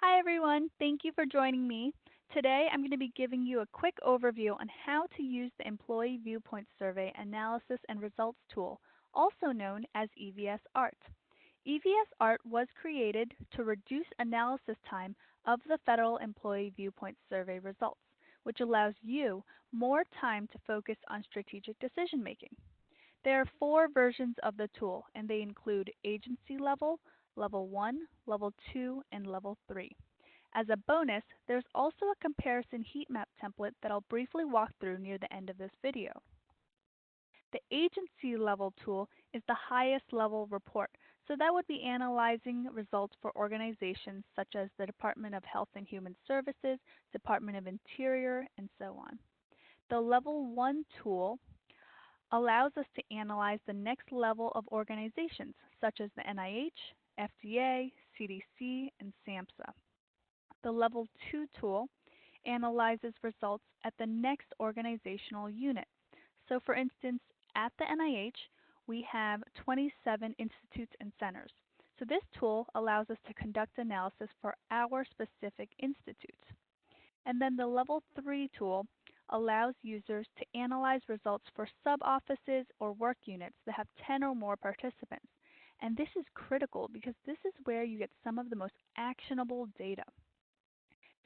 Hi everyone, thank you for joining me. Today I'm going to be giving you a quick overview on how to use the Employee Viewpoint Survey Analysis and Results tool, also known as EVS ART. EVS ART was created to reduce analysis time of the Federal Employee Viewpoint Survey results, which allows you more time to focus on strategic decision making. There are four versions of the tool, and they include agency level, level 1, level 2, and level 3. As a bonus, there's also a comparison heat map template that I'll briefly walk through near the end of this video. The agency level tool is the highest level report, so that would be analyzing results for organizations such as the Department of Health and Human Services, Department of Interior, and so on. The level 1 tool allows us to analyze the next level of organizations such as the NIH, FDA, CDC, and SAMHSA. The Level 2 tool analyzes results at the next organizational unit. So for instance, at the NIH, we have 27 institutes and centers. So this tool allows us to conduct analysis for our specific institutes. And then the Level 3 tool allows users to analyze results for sub-offices or work units that have 10 or more participants. And this is critical because this is where you get some of the most actionable data.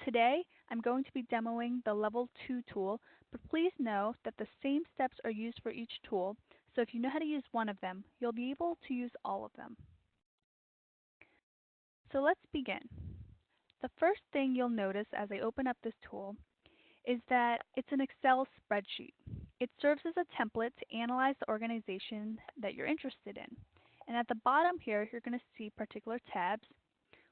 Today, I'm going to be demoing the Level 2 tool, but please know that the same steps are used for each tool, so if you know how to use one of them, you'll be able to use all of them. So let's begin. The first thing you'll notice as I open up this tool is that it's an Excel spreadsheet. It serves as a template to analyze the organization that you're interested in. And at the bottom here, you're going to see particular tabs.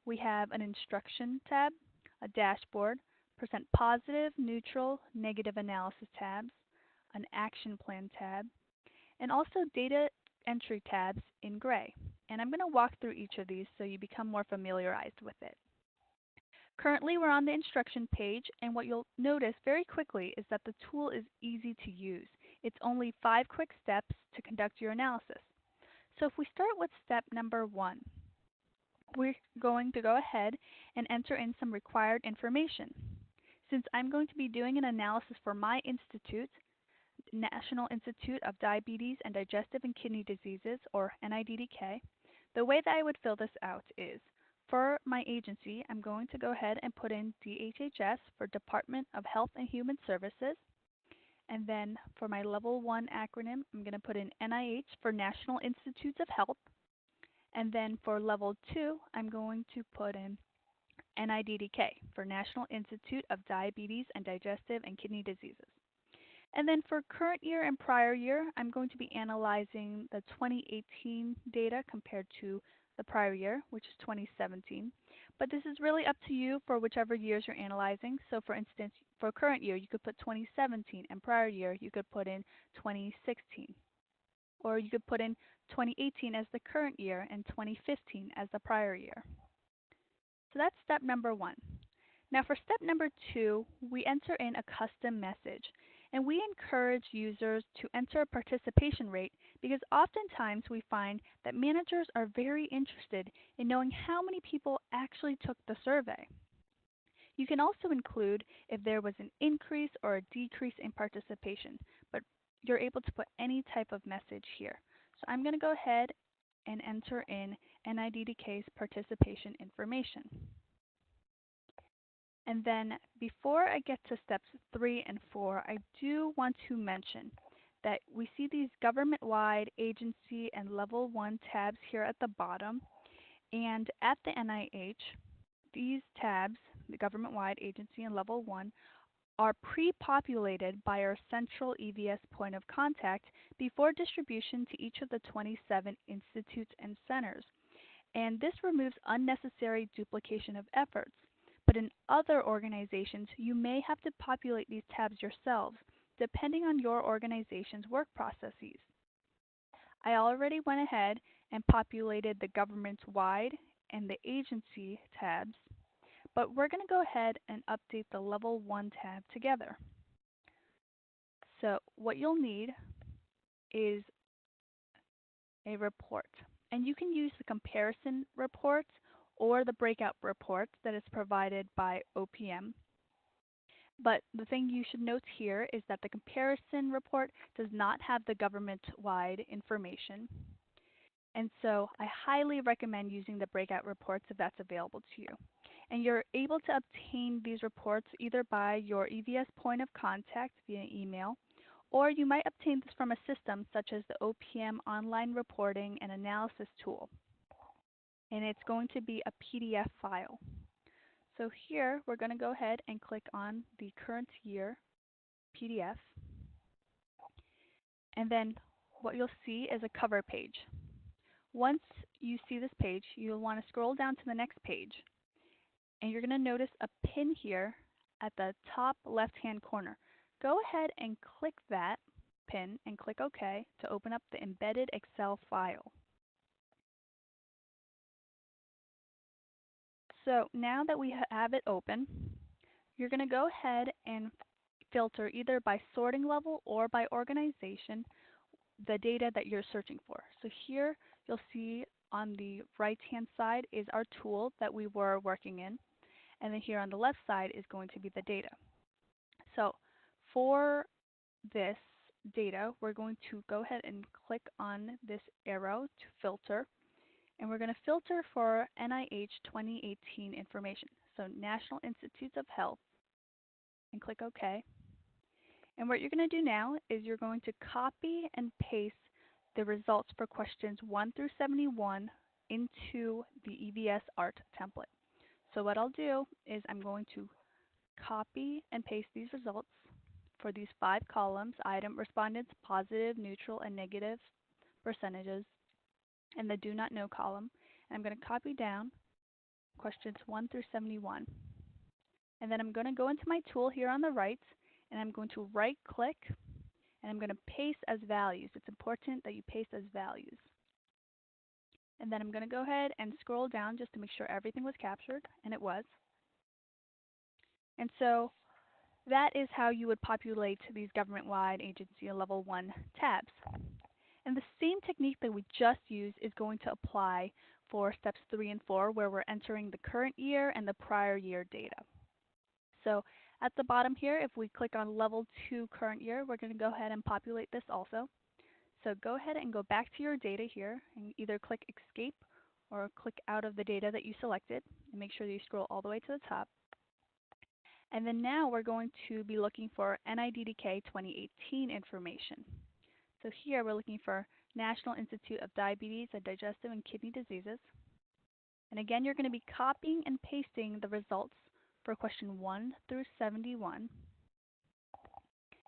We have an instruction tab, a dashboard, percent positive, neutral, negative analysis tabs, an action plan tab, and also data entry tabs in gray. And I'm going to walk through each of these so you become more familiarized with it. Currently, we're on the instruction page, and what you'll notice very quickly is that the tool is easy to use. It's only 5 quick steps to conduct your analysis. So if we start with step number 1, we're going to go ahead and enter in some required information. Since I'm going to be doing an analysis for my institute, National Institute of Diabetes and Digestive and Kidney Diseases, or NIDDK, the way that I would fill this out is, for my agency, I'm going to go ahead and put in DHHS for Department of Health and Human Services. And then for my Level 1 acronym, I'm going to put in NIH for National Institutes of Health. And then for Level 2, I'm going to put in NIDDK for National Institute of Diabetes and Digestive and Kidney Diseases. And then for current year and prior year, I'm going to be analyzing the 2018 data compared to the prior year, which is 2017. But this is really up to you for whichever years you're analyzing. So for instance, for current year, you could put 2017, and prior year, you could put in 2016. Or you could put in 2018 as the current year and 2015 as the prior year. So that's step number 1. Now for step number 2, we enter in a custom message. And we encourage users to enter a participation rate because oftentimes we find that managers are very interested in knowing how many people actually took the survey. You can also include if there was an increase or a decrease in participation, but you're able to put any type of message here. So I'm going to go ahead and enter in NIDDK's participation information. And then before I get to steps 3 and 4, I do want to mention that we see these government-wide, agency, and level 1 tabs here at the bottom. And at the NIH, these tabs, the government-wide, agency, and level 1, are pre-populated by our central EVS point of contact before distribution to each of the 27 institutes and centers. And this removes unnecessary duplication of efforts. But in other organizations, you may have to populate these tabs yourselves, depending on your organization's work processes. I already went ahead and populated the government-wide and the agency tabs, but we're going to go ahead and update the Level 1 tab together. So what you'll need is a report. And you can use the comparison reports or the breakout report that is provided by OPM. But the thing you should note here is that the comparison report does not have the government-wide information. And so I highly recommend using the breakout reports if that's available to you. And you're able to obtain these reports either by your EVS point of contact via email, or you might obtain this from a system such as the OPM Online Reporting and Analysis Tool. And it's going to be a PDF file. So here we're going to go ahead and click on the current year PDF. And then what you'll see is a cover page. Once you see this page, you'll want to scroll down to the next page. And you're going to notice a pin here at the top left-hand corner. Go ahead and click that pin and click OK to open up the embedded Excel file. So now that we have it open, you're going to go ahead and filter either by sorting level or by organization the data that you're searching for. So here you'll see on the right-hand side is our tool that we were working in, and then here on the left side is going to be the data. So for this data, we're going to go ahead and click on this arrow to filter, and we're going to filter for NIH 2018 information, so National Institutes of Health, and click OK. And what you're going to do now is you're going to copy and paste the results for questions 1 through 71 into the EVS ART template. So what I'll do is I'm going to copy and paste these results for these 5 columns: item, respondents, positive, neutral, and negative percentages, and the do not know column. And I'm going to copy down questions 1 through 71. And then I'm going to go into my tool here on the right, and I'm going to right click and I'm going to paste as values. It's important that you paste as values. And then I'm going to go ahead and scroll down just to make sure everything was captured, and it was. And so that is how you would populate these government-wide agency level 1 tabs. And the same technique that we just used is going to apply for steps 3 and 4, where we're entering the current year and the prior year data. So at the bottom here, if we click on level 2 current year, we're going to go ahead and populate this also. So go ahead and go back to your data here and either click escape or click out of the data that you selected, and make sure that you scroll all the way to the top. And then now we're going to be looking for NIDDK 2018 information. So here we're looking for National Institute of Diabetes and Digestive and Kidney Diseases. And again, you're going to be copying and pasting the results for question 1 through 71.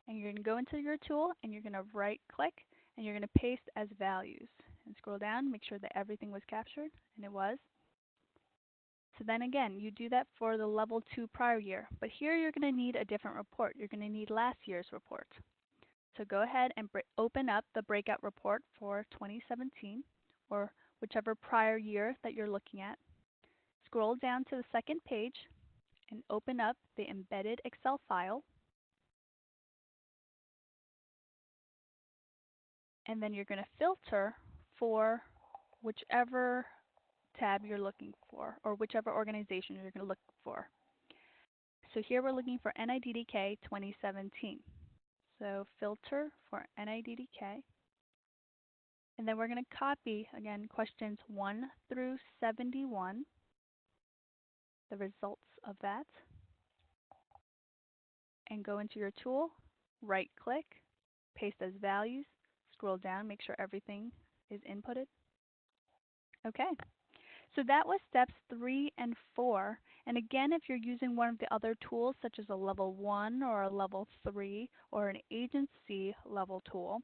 And you're going to go into your tool and you're going to right click and you're going to paste as values. And scroll down, make sure that everything was captured, and it was. So then again, you do that for the level 2 prior year. But here you're going to need a different report. You're going to need last year's report. So go ahead and open up the breakout report for 2017, or whichever prior year that you're looking at. Scroll down to the second page and open up the embedded Excel file. And then you're going to filter for whichever tab you're looking for, or whichever organization you're going to look for. So here we're looking for NIDDK 2017. So filter for NIDDK. And then we're going to copy, again, questions 1 through 71, the results of that, and go into your tool, right click, paste as values, scroll down, make sure everything is inputted. Okay, so that was steps 3 and 4. And again, if you're using one of the other tools, such as a level 1 or a level 3 or an agency level tool,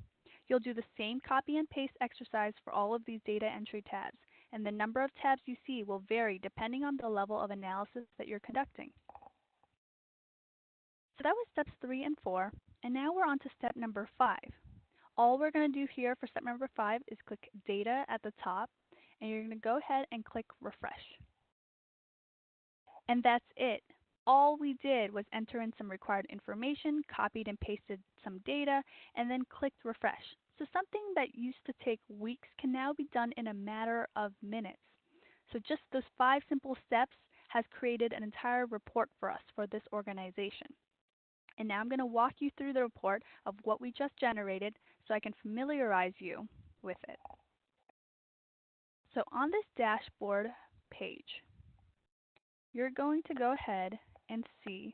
you'll do the same copy and paste exercise for all of these data entry tabs. And the number of tabs you see will vary depending on the level of analysis that you're conducting. So that was steps 3 and 4. And now we're on to step number 5. All we're going to do here for step number 5 is click Data at the top, and you're going to go ahead and click Refresh. And that's it. All we did was enter in some required information, copied and pasted some data, and then clicked Refresh. So something that used to take weeks can now be done in a matter of minutes. So just those 5 simple steps has created an entire report for us for this organization. And now I'm going to walk you through the report of what we just generated so I can familiarize you with it. So on this dashboard page, you're going to go ahead and see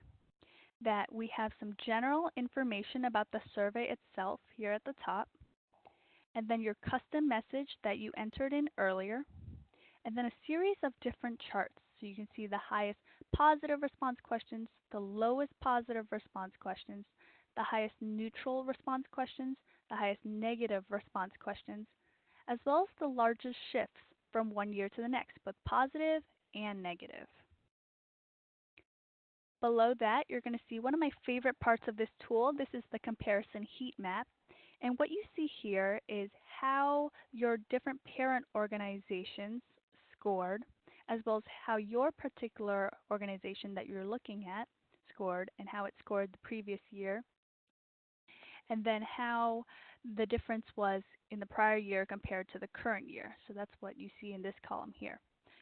that we have some general information about the survey itself here at the top, and then your custom message that you entered in earlier, and then a series of different charts. So you can see the highest positive response questions, the lowest positive response questions, the highest neutral response questions, the highest negative response questions, as well as the largest shifts from one year to the next, both positive and negative. Below that, you're going to see one of my favorite parts of this tool. This is the comparison heat map. And what you see here is how your different parent organizations scored, as well as how your particular organization that you're looking at scored and how it scored the previous year, and then how the difference was in the prior year compared to the current year. So that's what you see in this column here.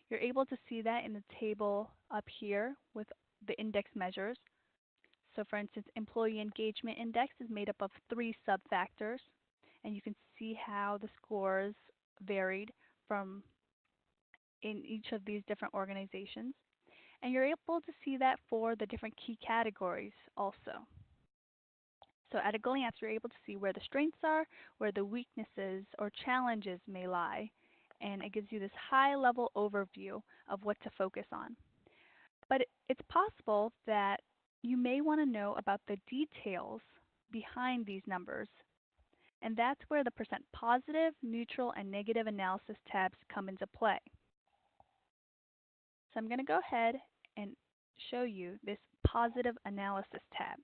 You're able to see that in the table up here with the index measures. So for instance, employee engagement index is made up of 3 sub-factors, and you can see how the scores varied from in each of these different organizations. And you're able to see that for the different key categories also. So at a glance, you're able to see where the strengths are, where the weaknesses or challenges may lie, and it gives you this high-level overview of what to focus on. But it's possible that you may want to know about the details behind these numbers, and that's where the percent positive, neutral, and negative analysis tabs come into play. So I'm going to go ahead and show you this positive analysis tab.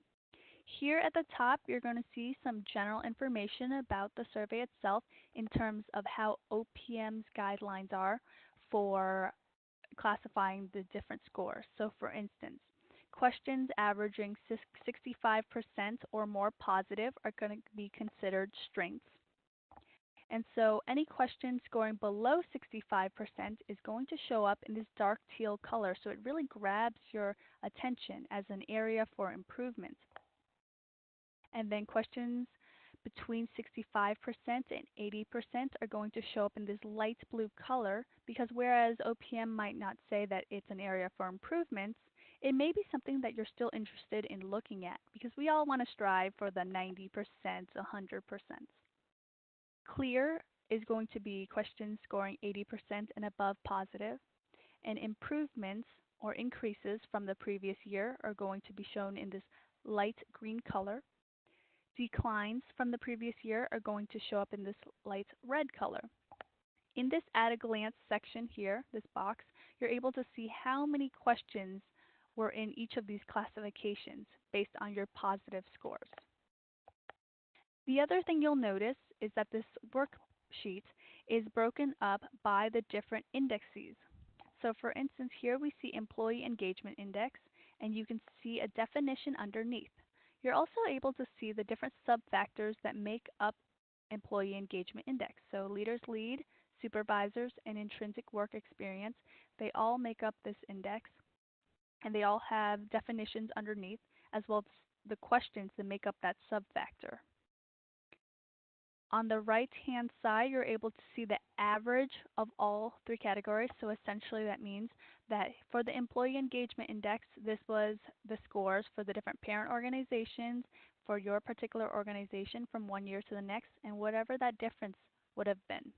Here at the top, you're going to see some general information about the survey itself in terms of how OPM's guidelines are for classifying the different scores. So for instance, questions averaging 65% or more positive are going to be considered strengths. And so any question scoring below 65% is going to show up in this dark teal color, so it really grabs your attention as an area for improvement. And then questions between 65% and 80% are going to show up in this light blue color, because whereas OPM might not say that it's an area for improvements, it may be something that you're still interested in looking at, because we all want to strive for the 90%, 100%. Clear is going to be questions scoring 80% and above positive, and improvements or increases from the previous year are going to be shown in this light green color. Declines from the previous year are going to show up in this light red color. In this at a glance section here, this box, you're able to see how many questions were in each of these classifications based on your positive scores. The other thing you'll notice is that this worksheet is broken up by the different indexes. So for instance, here we see Employee Engagement Index, and you can see a definition underneath. You're also able to see the different sub-factors that make up Employee Engagement Index. So leaders lead, supervisors, and intrinsic work experience, they all make up this index, and they all have definitions underneath, as well as the questions that make up that sub-factor. On the right-hand side, you're able to see the average of all 3 categories. So essentially that means that for the Employee Engagement Index, this was the scores for the different parent organizations for your particular organization from one year to the next, and whatever that difference would have been.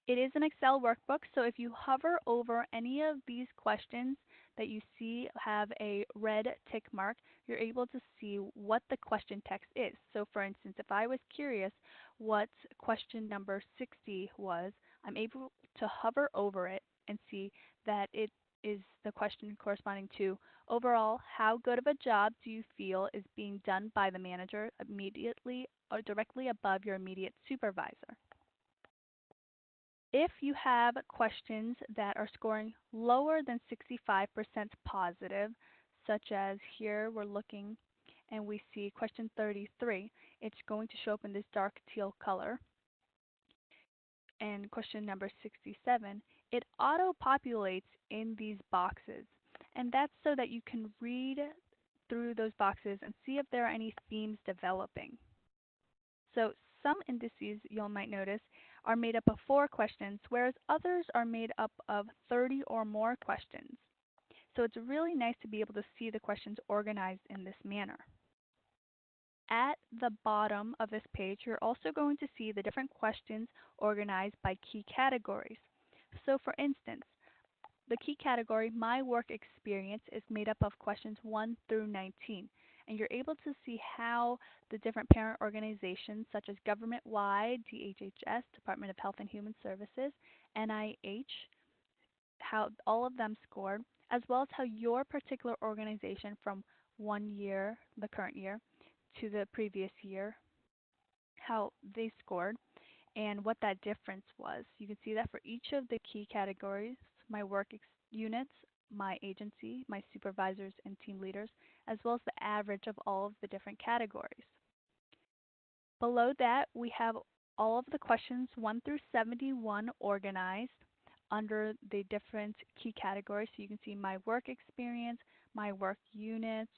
It is an Excel workbook, so if you hover over any of these questions that you see have a red tick mark, you're able to see what the question text is. So for instance, if I was curious what question number 60 was, I'm able to hover over it and see that it is the question corresponding to, overall, how good of a job do you feel is being done by the manager immediately or directly above your immediate supervisor? If you have questions that are scoring lower than 65% positive, such as here we're looking and we see question 33, it's going to show up in this dark teal color. And question number 67 it auto-populates in these boxes. And that's so that you can read through those boxes and see if there are any themes developing. So some indices you'll might notice are made up of 4 questions, whereas others are made up of 30 or more questions. So it's really nice to be able to see the questions organized in this manner. At the bottom of this page, you're also going to see the different questions organized by key categories. So for instance, the key category, My Work Experience, is made up of questions 1 through 19. And you're able to see how the different parent organizations, such as government-wide, DHHS, Department of Health and Human Services, NIH, how all of them scored, as well as how your particular organization from one year, the current year, to the previous year, how they scored and what that difference was. You can see that for each of the key categories, my units, my agency, my supervisors and team leaders, as well as the average of all of the different categories. Below that, we have all of the questions 1 through 71 organized under the different key categories. So you can see my work experience, my work units,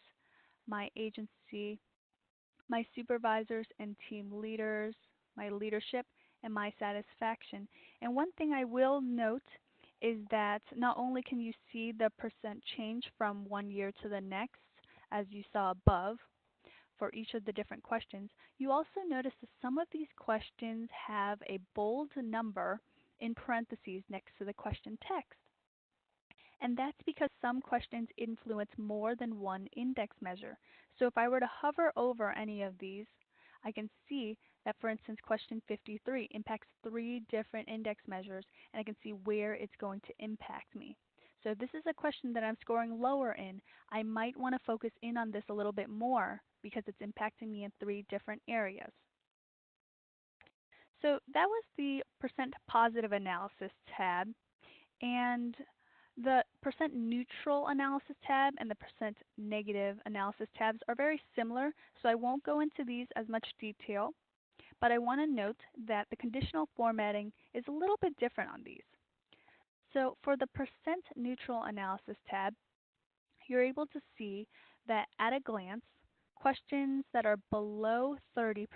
my agency, my supervisors and team leaders, my leadership, and my satisfaction. And one thing I will note is that not only can you see the percent change from one year to the next, as you saw above, for each of the different questions, you also notice that some of these questions have a bold number in parentheses next to the question text. And that's because some questions influence more than one index measure. So if I were to hover over any of these, I can see that, for instance, question 53 impacts 3 different index measures, and I can see where it's going to impact me. So if this is a question that I'm scoring lower in, I might want to focus in on this a little bit more because it's impacting me in 3 different areas. So that was the percent positive analysis tab. And the percent neutral analysis tab and the percent negative analysis tabs are very similar, so I won't go into these as much detail, but I want to note that the conditional formatting is a little bit different on these. So for the percent neutral analysis tab, you're able to see that at a glance, questions that are below 30%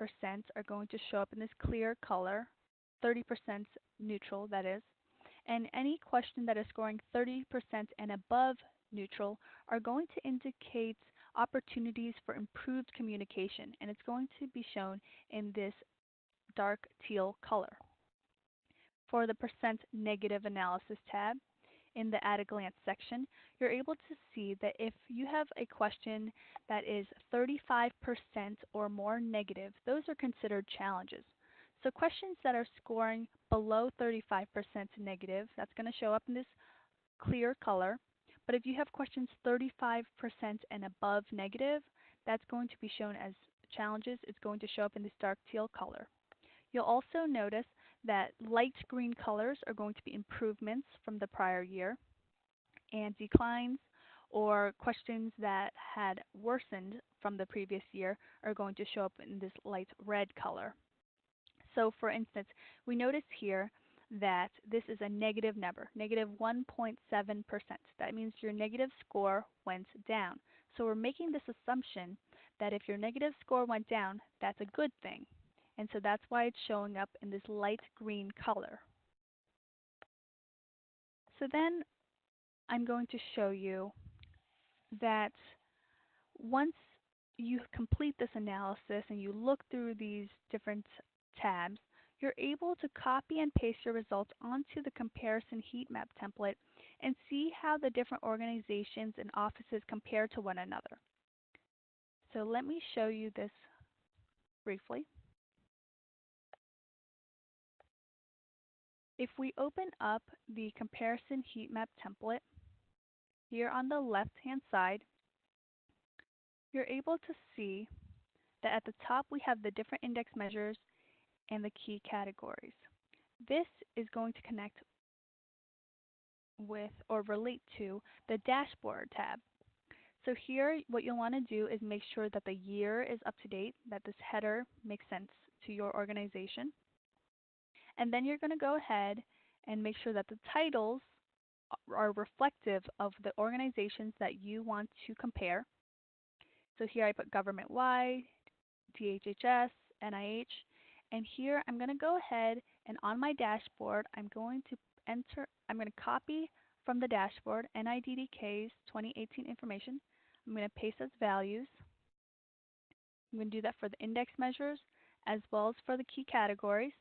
are going to show up in this clear color, 30% neutral that is, and any question that is scoring 30% and above neutral are going to indicate opportunities for improved communication, and it's going to be shown in this dark teal color. For the percent negative analysis tab, in the at a glance section, you're able to see that if you have a question that is 35% or more negative, those are considered challenges. So questions that are scoring below 35% negative, that's going to show up in this clear color. But if you have questions 35% and above negative, that's going to be shown as challenges. It's going to show up in this dark teal color. You'll also notice that light green colors are going to be improvements from the prior year, and declines or questions that had worsened from the previous year are going to show up in this light red color. So for instance, we notice here that this is a negative number, negative 1.7%. That means your negative score went down. So we're making this assumption that if your negative score went down, that's a good thing. And so that's why it's showing up in this light green color. So then I'm going to show you that once you complete this analysis and you look through these different tabs, you're able to copy and paste your results onto the comparison heat map template and see how the different organizations and offices compare to one another. So let me show you this briefly. If we open up the comparison heat map template, here on the left-hand side, you're able to see that at the top we have the different index measures and the key categories. This is going to connect with or relate to the dashboard tab. So here what you'll want to do is make sure that the year is up to date, that this header makes sense to your organization. And then you're going to go ahead and make sure that the titles are reflective of the organizations that you want to compare. So here I put government-wide, DHHS, NIH, and here I'm going to go ahead and on my dashboard I'm going to copy from the dashboard NIDDK's 2018 information. I'm going to paste as values. I'm going to do that for the index measures as well as for the key categories.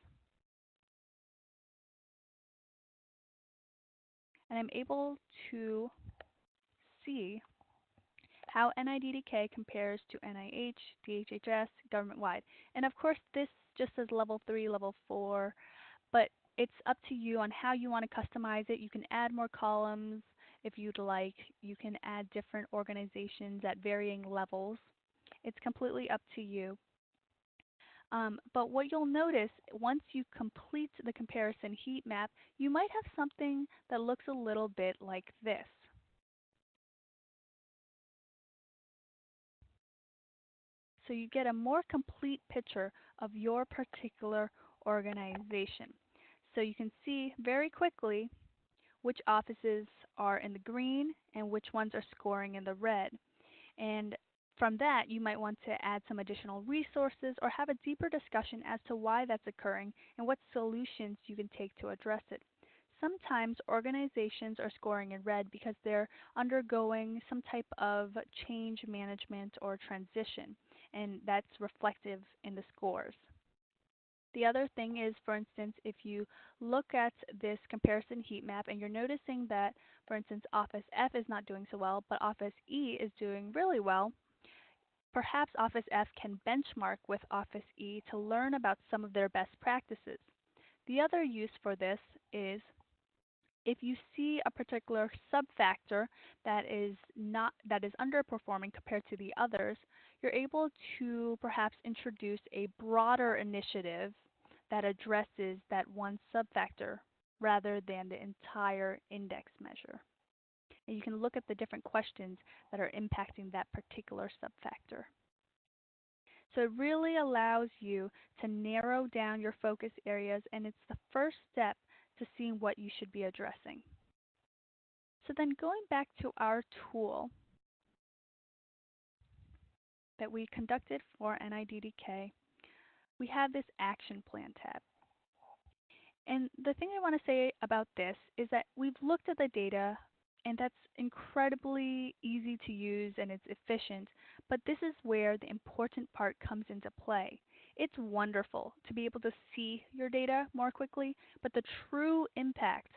And I'm able to see how NIDDK compares to NIH, DHHS, government-wide. And of course, this just says level 3, level 4, but it's up to you on how you want to customize it. You can add more columns if you'd like. You can add different organizations at varying levels. It's completely up to you. But what you'll notice, once you complete the comparison heat map, you might have something that looks a little bit like this. So you get a more complete picture of your particular organization. So you can see very quickly which offices are in the green and which ones are scoring in the red. And from that, you might want to add some additional resources or have a deeper discussion as to why that's occurring and what solutions you can take to address it. Sometimes organizations are scoring in red because they're undergoing some type of change management or transition, and that's reflective in the scores. The other thing is, for instance, if you look at this comparison heat map and you're noticing that, for instance, Office F is not doing so well, but Office E is doing really well, perhaps Office F can benchmark with Office E to learn about some of their best practices. The other use for this is if you see a particular subfactor that is underperforming compared to the others, you're able to perhaps introduce a broader initiative that addresses that one subfactor rather than the entire index measure. And you can look at the different questions that are impacting that particular subfactor. So it really allows you to narrow down your focus areas, and it's the first step to seeing what you should be addressing. So then going back to our tool that we conducted for NIDDK, we have this action plan tab. And the thing I want to say about this is that we've looked at the data and that's incredibly easy to use and it's efficient, but this is where the important part comes into play. It's wonderful to be able to see your data more quickly, but the true impact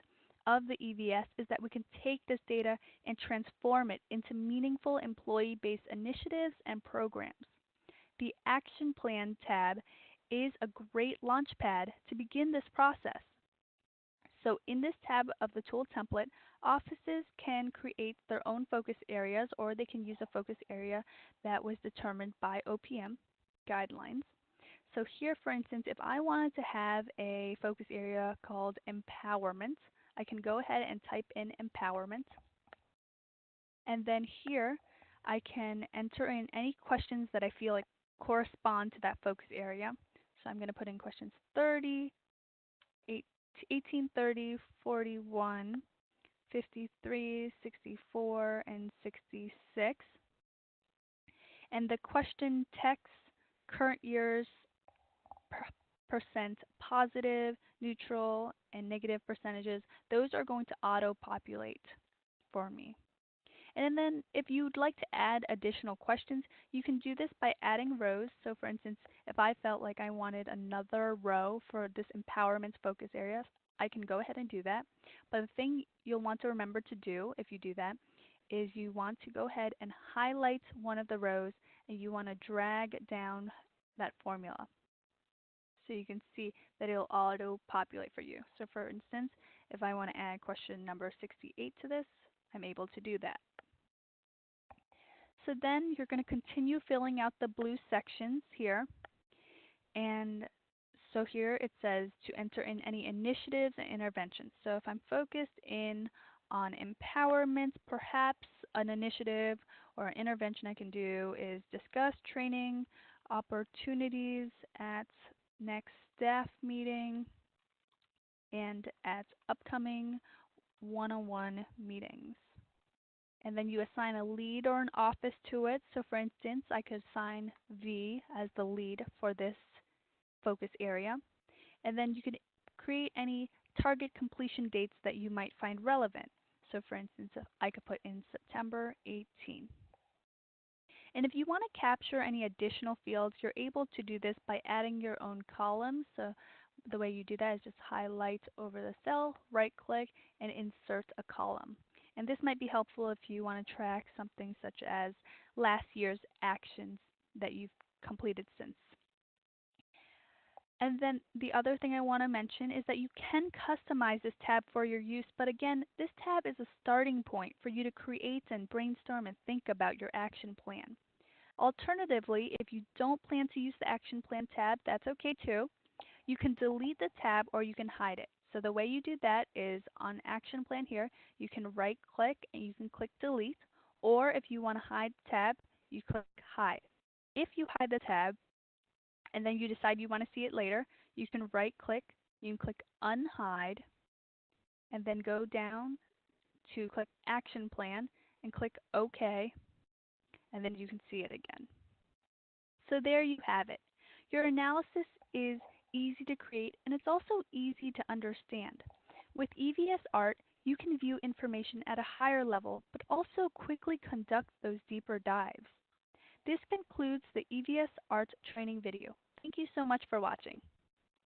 of the EVS is that we can take this data and transform it into meaningful employee-based initiatives and programs. The Action Plan tab is a great launchpad to begin this process. So in this tab of the tool template, offices can create their own focus areas or they can use a focus area that was determined by OPM guidelines. So here, for instance, if I wanted to have a focus area called empowerment, I can go ahead and type in empowerment. And then here, I can enter in any questions that I feel like correspond to that focus area. So I'm going to put in questions 30, 18, 30, 41, 53, 64, and 66. And the question text, current years, percent positive, neutral, and negative percentages, those are going to auto-populate for me. And then if you'd like to add additional questions, you can do this by adding rows. So for instance, if I felt like I wanted another row for this empowerment focus area, I can go ahead and do that. But the thing you'll want to remember to do if you do that is you want to go ahead and highlight one of the rows and you want to drag down that formula. So you can see that it'll auto-populate for you. So for instance, if I want to add question number 68 to this, I'm able to do that. So then you're going to continue filling out the blue sections here. And so here it says to enter in any initiatives and interventions. So if I'm focused in on empowerment, perhaps an initiative or an intervention I can do is discuss training opportunities at next staff meeting. and at upcoming one-on-one meetings. And then you assign a lead or an office to it. So for instance, I could assign V as the lead for this focus area. And then you could create any target completion dates that you might find relevant. So for instance, I could put in September 18. And if you want to capture any additional fields, you're able to do this by adding your own columns. So the way you do that is just highlight over the cell, right click, and insert a column. And this might be helpful if you want to track something such as last year's actions that you've completed since. And then the other thing I want to mention is that you can customize this tab for your use, but again, this tab is a starting point for you to create and brainstorm and think about your action plan. Alternatively, if you don't plan to use the action plan tab, that's okay too. You can delete the tab or you can hide it. So the way you do that is on action plan here, you can right click and you can click delete, or if you want to hide the tab, you click hide. If you hide the tab and then you decide you want to see it later, you can right click, you can click unhide, and then go down to click action plan and click OK, and then you can see it again. So there you have it. Your analysis is easy to create and it's also easy to understand. With EVS Art, you can view information at a higher level, but also quickly conduct those deeper dives. This concludes the EVS Art training video. Thank you so much for watching.